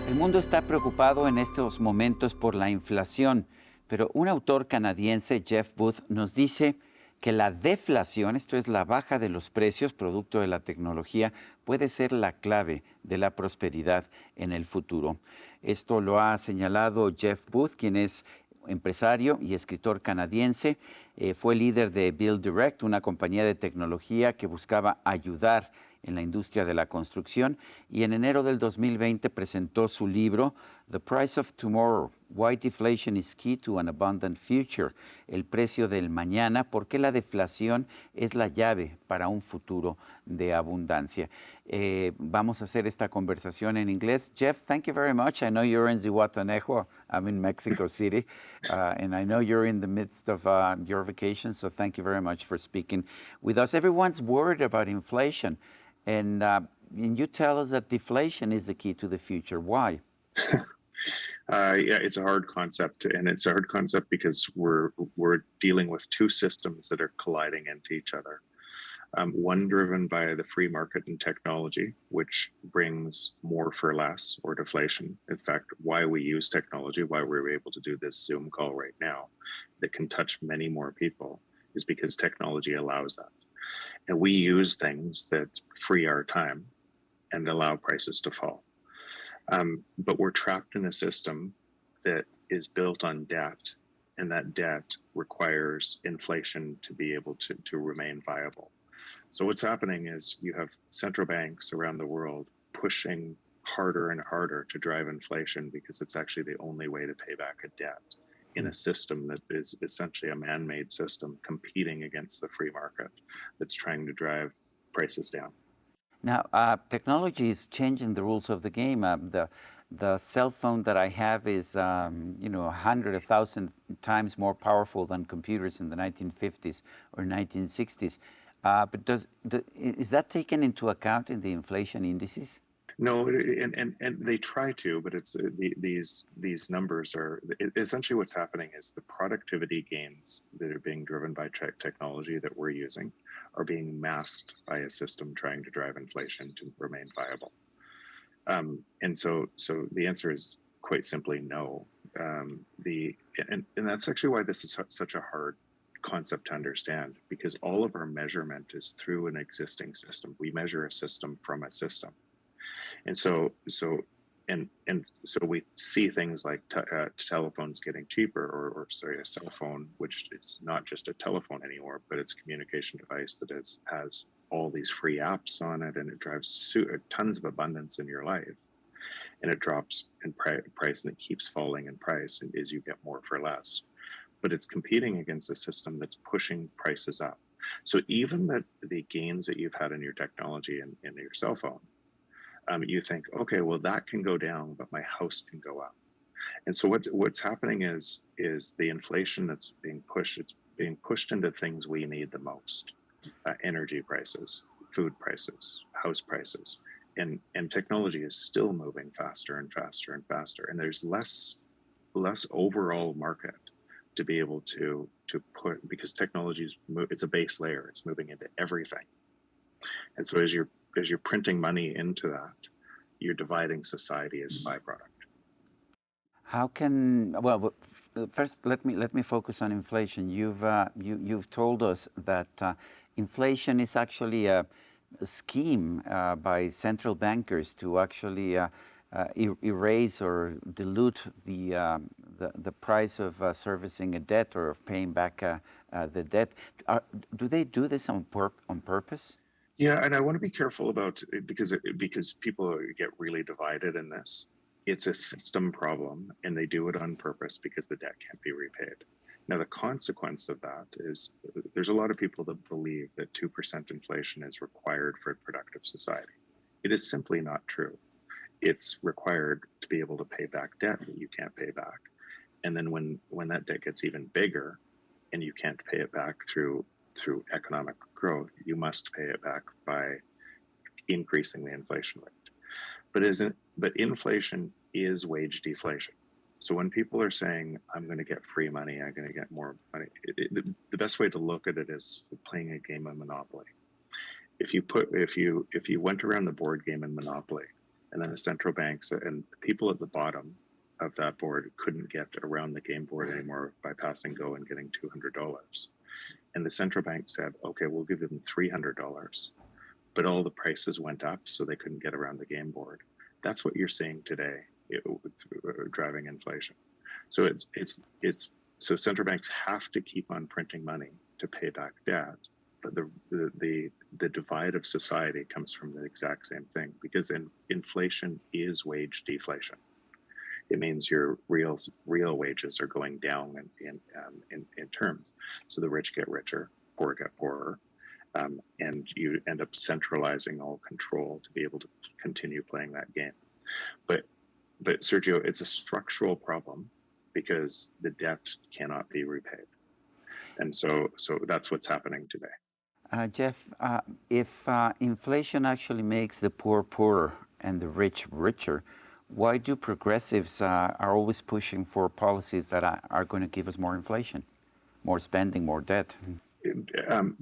El mundo está preocupado en estos momentos por la inflación, pero un autor canadiense, Jeff Booth, nos dice que la deflación, esto es la baja de los precios producto de la tecnología, puede ser la clave de la prosperidad en el futuro. Esto lo ha señalado Jeff Booth, quien es empresario y escritor canadiense. Fue líder de Build Direct, una compañía de tecnología que buscaba ayudar en la industria de la construcción, y en enero del 2020 presentó su libro The Price of Tomorrow, Why Deflation is Key to an Abundant Future, el precio del mañana, por qué la deflación es la llave para un futuro de abundancia. Vamos a hacer esta conversación en inglés. Jeff, thank you very much. I know you're in Zihuatanejo. I'm in Mexico City, and I know you're in the midst of your vacation, so thank you very much for speaking with us. Everyone's worried about inflation. And you tell us that deflation is the key to the future. Why? Yeah, it's a hard concept, and it's a hard concept because we're dealing with two systems that are colliding into each other. One driven by the free market and technology, which brings more for less or deflation. In fact, why we use technology, why we're able to do this Zoom call right now that can touch many more people, is because technology allows that. And we use things that free our time and allow prices to fall. But we're trapped in a system that is built on debt, and that debt requires inflation to be able to remain viable. So what's happening is you have central banks around the world pushing harder and harder to drive inflation because it's actually the only way to pay back a debt in a system that is essentially a man-made system competing against the free market that's trying to drive prices down. Now, technology is changing the rules of the game. The cell phone that I have is, 100,000 times more powerful than computers in the 1950s or 1960s. But is that taken into account in the inflation indices? No, and they try to, but it's these numbers are essentially what's happening is the productivity gains that are being driven by technology that we're using are being masked by a system trying to drive inflation to remain viable. And so the answer is quite simply no. And that's actually why this is such a hard concept to understand, because all of our measurement is through an existing system. We measure a system from a system. And so we see things like telephones getting cheaper, or a cell phone, which is not just a telephone anymore, but it's a communication device that has all these free apps on it, and it drives tons of abundance in your life. And it drops in price, and it keeps falling in price as you get more for less. But it's competing against a system that's pushing prices up. So even the gains that you've had in your technology and in your cell phone, you think, okay, well, that can go down, but my house can go up. And so what's happening is the inflation that's being pushed, it's being pushed into things we need the most: energy prices, food prices, house prices, and technology is still moving faster and faster and faster. And there's less overall market to be able to put, because technology it's a base layer, it's moving into everything. And so as you're printing money into that, you're dividing society as a byproduct. First let me focus on inflation. You've told us that inflation is actually a scheme by central bankers to actually erase or dilute the price of servicing a debt or of paying back the debt. Do they do this on purpose? Yeah, and I want to be careful about it because people get really divided in this. It's a system problem, and they do it on purpose because the debt can't be repaid. Now, the consequence of that is there's a lot of people that believe that 2% inflation is required for a productive society. It is simply not true. It's required to be able to pay back debt that you can't pay back. And then when that debt gets even bigger and you can't pay it back through economic growth, you must pay it back by increasing the inflation rate. But inflation is wage deflation. So when people are saying, I'm going to get free money, I'm going to get more money, the best way to look at it is playing a game of Monopoly. If you went around the board game in Monopoly And then the central banks and people at the bottom of that board couldn't get around the game board anymore by passing go and getting $200. And the central bank said, okay, we'll give them $300. But all the prices went up, so they couldn't get around the game board. That's what you're seeing today, driving inflation. So so central banks have to keep on printing money to pay back debt. But the divide of society comes from the exact same thing, because inflation is wage deflation. It means your real wages are going down in terms. So the rich get richer, poor get poorer, and you end up centralizing all control to be able to continue playing that game. But Sergio, it's a structural problem because the debt cannot be repaid, and so that's what's happening today. Jeff, if inflation actually makes the poor poorer and the rich richer, why do progressives are always pushing for policies that are going to give us more inflation, more spending, more debt?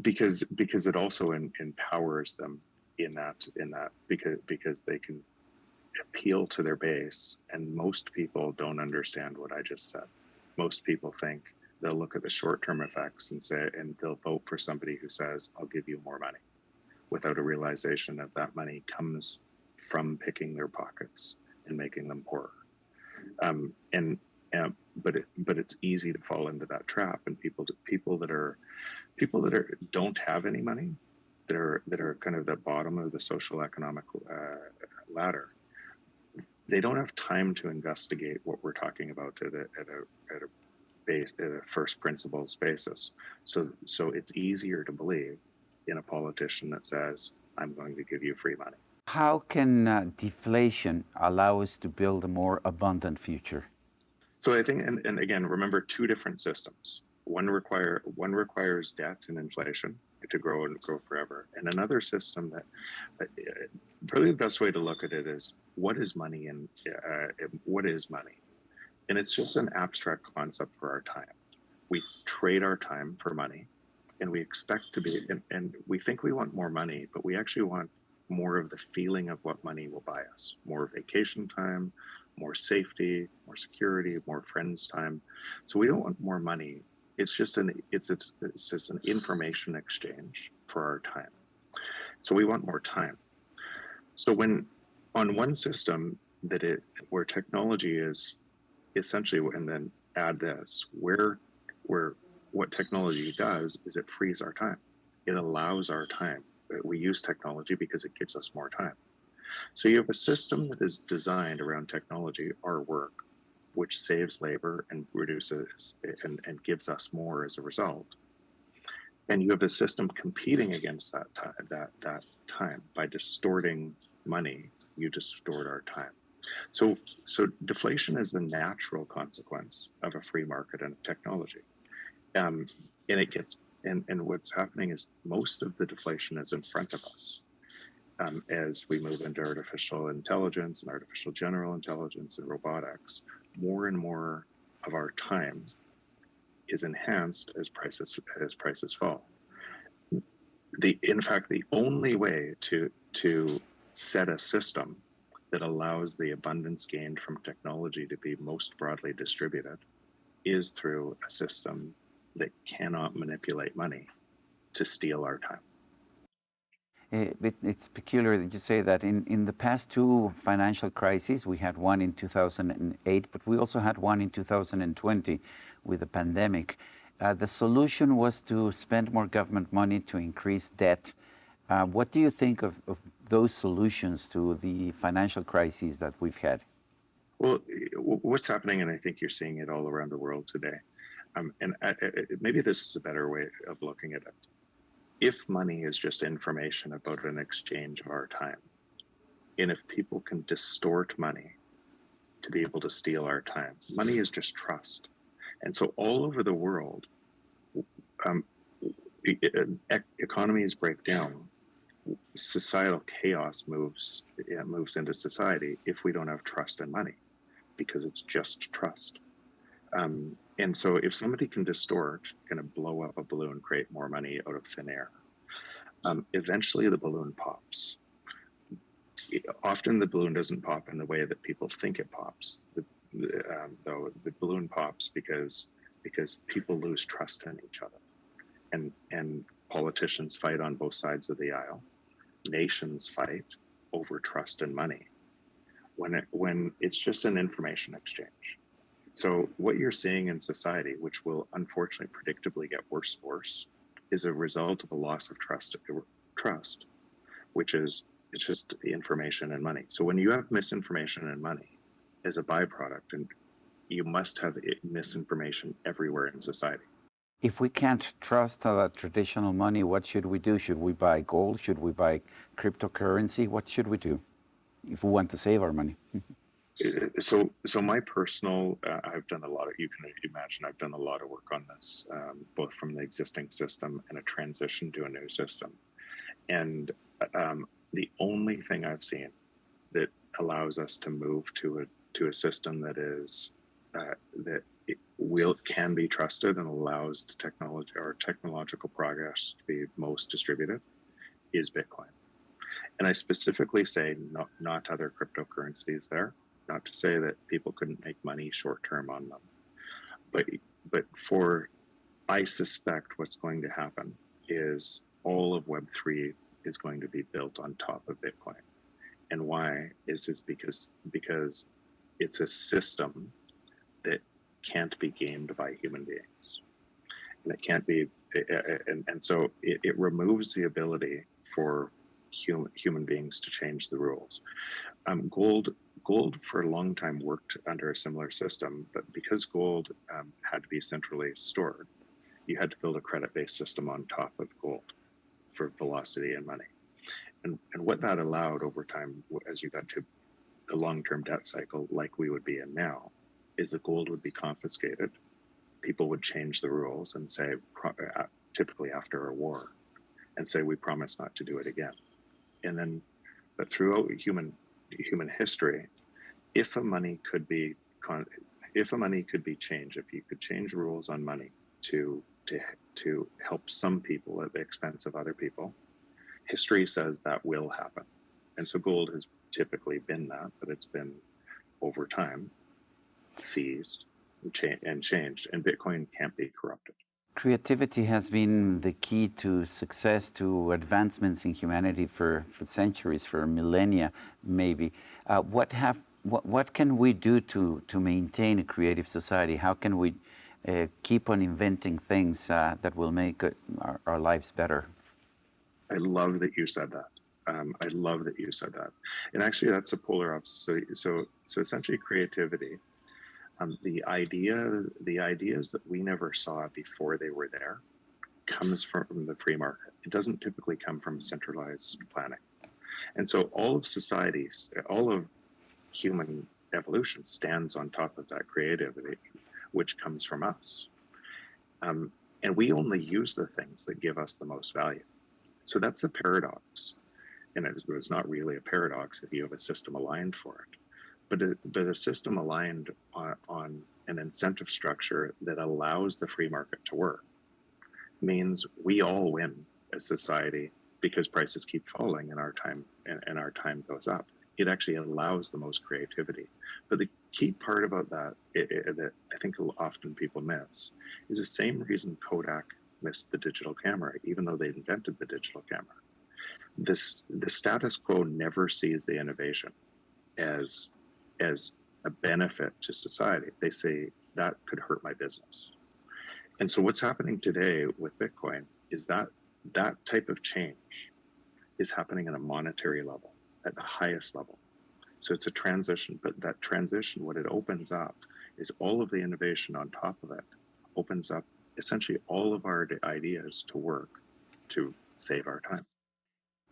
Because it also empowers them in that because they can appeal to their base, and most people don't understand what I just said. Most people think they'll look at the short-term effects and they'll vote for somebody who says, "I'll give you more money," without a realization that money comes from picking their pockets and making them poorer. But it's easy to fall into that trap, and people that don't have any money, that are kind of the bottom of the social economic ladder. They don't have time to investigate what we're talking about at a first principles basis. So it's easier to believe in a politician that says, "I'm going to give you free money." How can deflation allow us to build a more abundant future? So I think, and again, remember two different systems. One requires debt and inflation to grow and grow forever, and another system that probably the best way to look at it is what is money and what is money, and it's just an abstract concept for our time. We trade our time for money, and we expect to be, and we think we want more money, but we actually want more of the feeling of what money will buy us: more vacation time, more safety, more security, more friends time. So we don't want more money. It's just an information exchange for our time. So we want more time. So when on one system where technology is essentially, and then add this, where what technology does is it frees our time. It allows our time. We use technology because it gives us more time. So you have a system that is designed around technology, our work, which saves labor and reduces and gives us more as a result. And you have a system competing against that time by distorting money. You distort our time. So deflation is the natural consequence of a free market and technology. And what's happening is most of the deflation is in front of us. As we move into artificial intelligence and artificial general intelligence and robotics, more and more of our time is enhanced as prices fall. In fact, the only way to set a system that allows the abundance gained from technology to be most broadly distributed is through a system that cannot manipulate money to steal our time. It's peculiar that you say that. In the past two financial crises, we had one in 2008, but we also had one in 2020 with the pandemic. The solution was to spend more government money to increase debt. What do you think of those solutions to the financial crises that we've had? Well, what's happening, and I think you're seeing it all around the world today, and maybe this is a better way of looking at it. If money is just information about an exchange of our time, and if people can distort money to be able to steal our time, money is just trust. And so all over the world, economies break down, societal chaos moves into society if we don't have trust in money, because it's just trust. And so if somebody can distort, kind of blow up a balloon, create more money out of thin air, eventually the balloon pops. Often the balloon doesn't pop in the way that people think it pops. Though the balloon pops because people lose trust in each other, and politicians fight on both sides of the aisle. Nations fight over trust and money when it's just an information exchange. So what you're seeing in society, which will unfortunately predictably get worse and worse, is a result of a loss of trust, which is it's just information and money. So when you have misinformation and money as a byproduct, and you must have misinformation everywhere in society. If we can't trust traditional money, what should we do? Should we buy gold? Should we buy cryptocurrency? What should we do if we want to save our money? So my personal, I've done a lot of, you can imagine, I've done a lot of work on this, both from the existing system and a transition to a new system. And the only thing I've seen that allows us to move to a system that is that it can be trusted and allows the technology or technological progress to be most distributed is Bitcoin. And I specifically say not other cryptocurrencies there, not to say that people couldn't make money short term on them, but I suspect what's going to happen is all of Web3 is going to be built on top of Bitcoin. And why is because it's a system that can't be gamed by human beings. And it can't be, and so it removes the ability for human beings to change the rules. Gold for a long time worked under a similar system, but because gold had to be centrally stored, you had to build a credit-based system on top of gold for velocity and money. And what that allowed over time, as you got to a long-term debt cycle like we would be in now, is that gold would be confiscated. People would change the rules and say, typically after a war, and say, we promise not to do it again. And then, but throughout human history, if money could be changed, if you could change rules on money to help some people at the expense of other people, history says that will happen. And so gold has typically been that, but it's been over time seized and changed, and Bitcoin can't be corrupted. Creativity has been the key to success, to advancements in humanity for centuries, for millennia, maybe. What can we do to maintain a creative society? How can we keep on inventing things that will make our lives better? I love that you said that. I love that you said that. And actually, that's a polar opposite. So essentially, creativity. The ideas that we never saw before they were there comes from the free market. It doesn't typically come from centralized planning. And so all of societies, all of human evolution stands on top of that creativity, which comes from us. And we only use the things that give us the most value. So that's a paradox. And it's not really a paradox if you have a system aligned for it. But a system aligned on an incentive structure that allows the free market to work means we all win as society because prices keep falling and our time goes up. It actually allows the most creativity. But the key part about that that I think often people miss is the same reason Kodak missed the digital camera, even though they invented the digital camera. The status quo never sees the innovation as a benefit to society. They say that could hurt my business. And so what's happening today with Bitcoin is that type of change is happening at a monetary level, at the highest level. So it's a transition, but that transition, what it opens up is all of the innovation on top of it opens up essentially all of our ideas to work to save our time.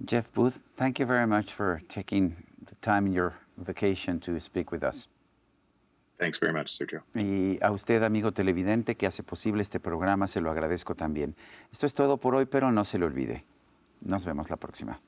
Jeff Booth, thank you very much for taking the time in your vacation to speak with us. Thanks very much, Sergio. Y a usted, amigo televidente, que hace posible este programa, se lo agradezco también. Esto es todo por hoy, pero no se lo olvide. Nos vemos la próxima.